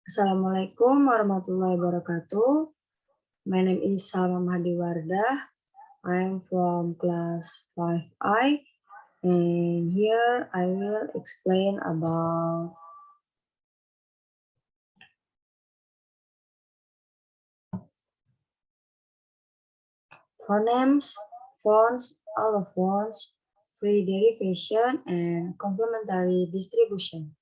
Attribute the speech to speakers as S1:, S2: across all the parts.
S1: Assalamualaikum warahmatullahi wabarakatuh. My name is Salma Mahdiwardah. I am from class 5I, and here I will explain about phonemes, fonts, allophones, free derivation, and complementary distribution.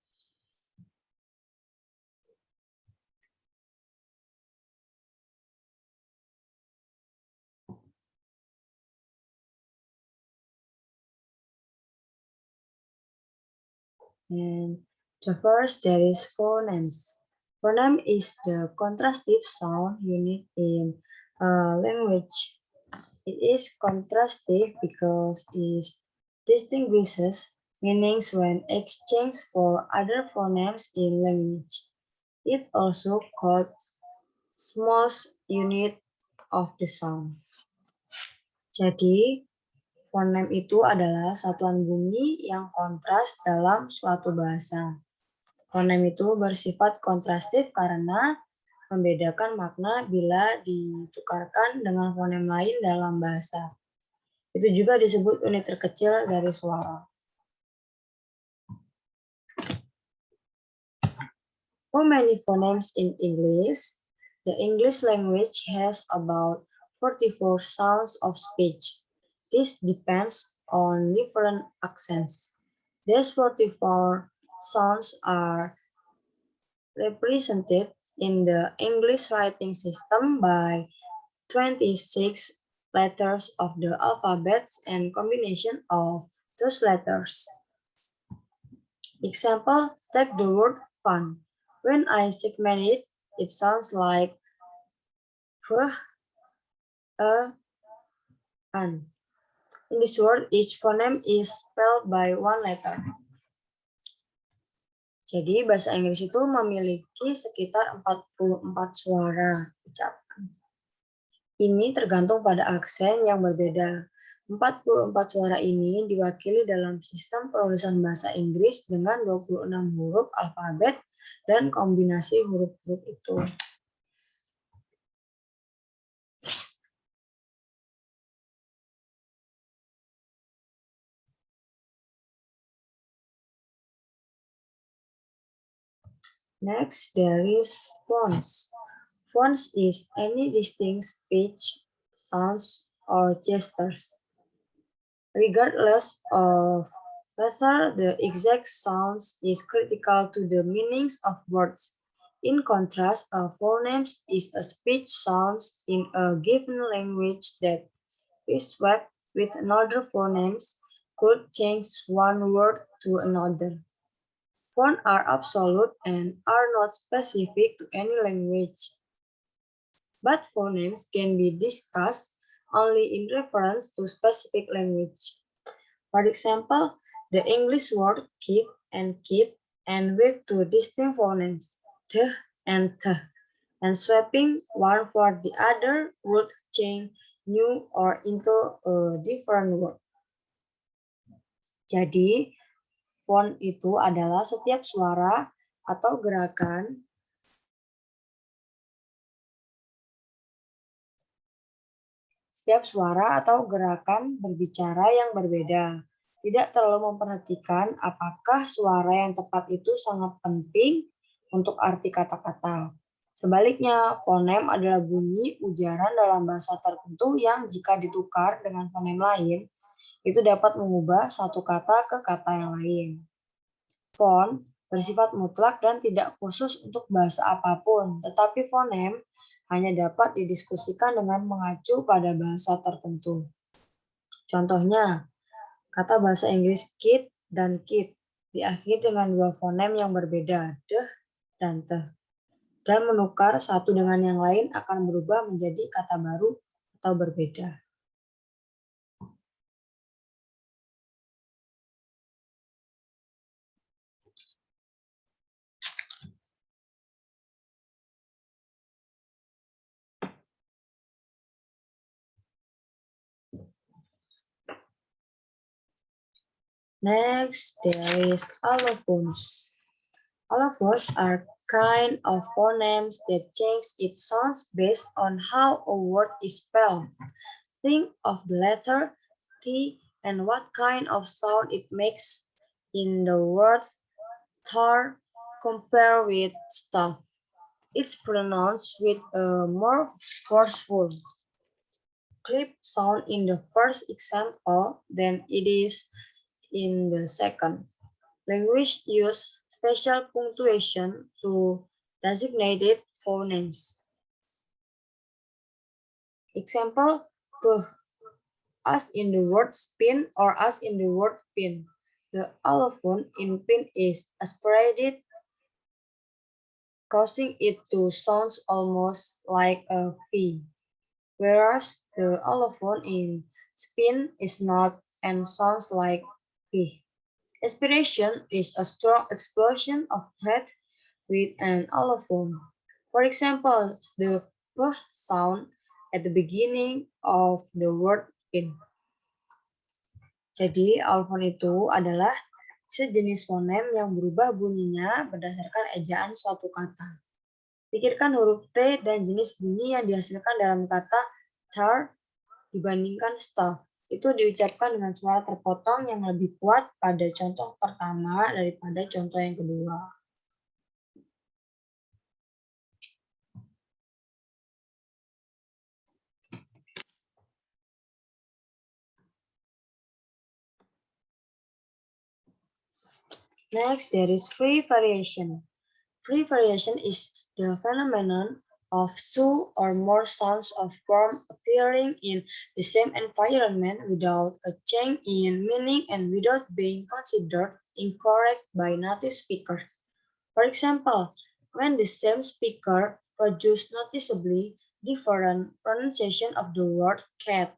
S1: And the first, there is phonemes. Phoneme is the contrastive sound unit in a language. It is contrastive because it distinguishes meanings when exchanged for other phonemes in language. It also called smallest unit of the sound. Jadi, fonem itu adalah satuan bunyi yang kontras dalam suatu bahasa. Fonem itu bersifat kontrastif karena membedakan makna bila ditukarkan dengan fonem lain dalam bahasa. Itu juga disebut unit terkecil dari suara. How many phonemes in English? The English language has about 44 sounds of speech. This depends on different accents. These 44 sounds are represented in the English writing system by 26 letters of the alphabet and combination of those letters. Example, take the word fun. When I segment it, it sounds like an. In this word, each phoneme is spelled by one letter. Jadi, bahasa Inggris itu memiliki sekitar 44 suara ucapan. Ini tergantung pada aksen yang berbeda. 44 suara ini diwakili dalam sistem penulisan bahasa Inggris dengan 26 huruf alfabet dan kombinasi huruf-huruf itu. Next, there is fonts. Fonts is any distinct speech, sounds, or gestures, regardless of whether the exact sounds is critical to the meanings of words. In contrast, a phoneme is a speech sound in a given language that is swapped with another phoneme could change one word to another. Fonts are absolute and are not specific to any language. But phonemes can be discussed only in reference to specific language. For example, the English word kid and with two distinct phonemes, th and th, and swapping one for the other would change new or into a different word. Jadi, font itu adalah setiap suara atau gerakan berbicara yang berbeda. Tidak terlalu memperhatikan apakah suara yang tepat itu sangat penting untuk arti kata-kata. Sebaliknya, fonem adalah bunyi ujaran dalam bahasa tertentu yang jika ditukar dengan fonem lain, itu dapat mengubah satu kata ke kata yang lain. Font bersifat mutlak dan tidak khusus untuk bahasa apapun, tetapi fonem hanya dapat didiskusikan dengan mengacu pada bahasa tertentu. Contohnya, kata bahasa Inggris kid dan kid diakhiri dengan dua fonem yang berbeda, deh dan teh. Dan menukar satu dengan yang lain akan berubah menjadi kata baru atau berbeda. Next, there is allophones. Allophones are kind of phonemes that change its sounds based on how a word is spelled. Think of the letter T and what kind of sound it makes in the word tar compared with stuff. It's pronounced with a more forceful clip sound in the first example than it is in the second. Language use special punctuation to designated phonemes. Example, p, as in the word spin or as in the word pin. The allophone in pin is aspirated, causing it to sound almost like a P, whereas the allophone in spin is not and sounds like P. Aspiration is a strong explosion of breath with an allophone. For example, the p sound at the beginning of the word pin. Jadi, allophone itu adalah sejenis fonem yang berubah bunyinya berdasarkan ejaan suatu kata. Pikirkan huruf T dan jenis bunyi yang dihasilkan dalam kata tar dibandingkan stuff. Itu diucapkan dengan suara terpotong yang lebih kuat pada contoh pertama daripada contoh yang kedua. Next, there is free variation. Free variation is the phenomenon of two or more sounds of form appearing in the same environment without a change in meaning and without being considered incorrect by native speakers. For example, when the same speaker produces noticeably different pronunciation of the word cat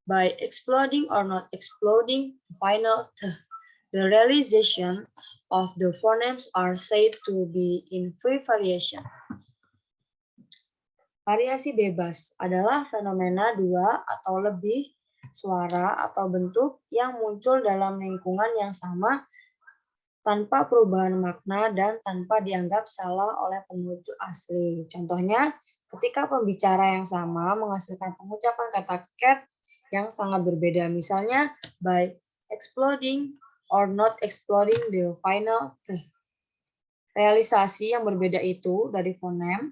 S1: by exploding or not exploding the final th. The realization of the phonemes are said to be in free variation. Variasi bebas adalah fenomena dua atau lebih suara atau bentuk yang muncul dalam lingkungan yang sama tanpa perubahan makna dan tanpa dianggap salah oleh penutur asli. Contohnya, ketika pembicara yang sama menghasilkan pengucapan kata cat yang sangat berbeda. Misalnya, by exploding or not exploding the final th. Realisasi yang berbeda itu dari fonem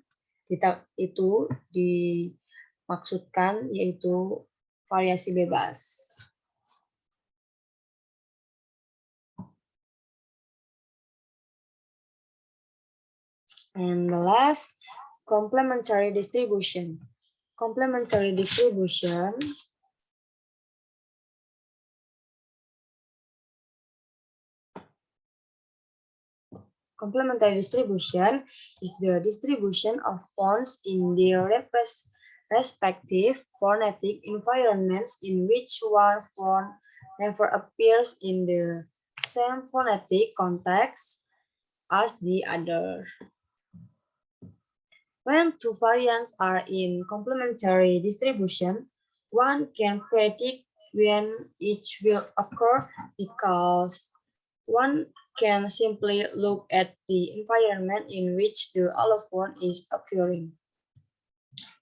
S1: itu dimaksudkan yaitu variasi bebas. And the last, complementary distribution. Complementary distribution Complementary distribution is the distribution of phones in their respective phonetic environments in which one phone never appears in the same phonetic context as the other. When two variants are in complementary distribution, one can predict when each will occur because one can simply look at the environment in which the allophone is occurring.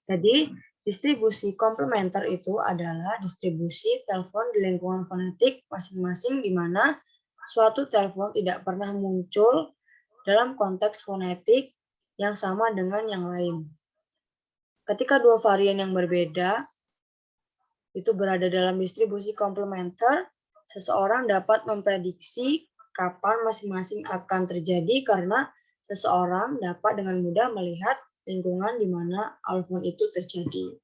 S1: Jadi, distribusi komplementer itu adalah distribusi telepon di lingkungan fonetik masing-masing di mana suatu telepon tidak pernah muncul dalam konteks fonetik yang sama dengan yang lain. Ketika dua varian yang berbeda itu berada dalam distribusi komplementer, seseorang dapat memprediksi kapan masing-masing akan terjadi karena seseorang dapat dengan mudah melihat lingkungan di mana allophone itu terjadi.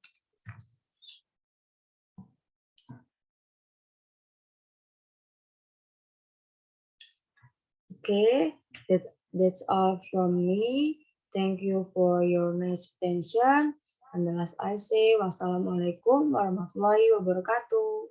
S1: Okay, that's all from me. Thank you for your nice attention. And the last I say, wassalamualaikum warahmatullahi wabarakatuh.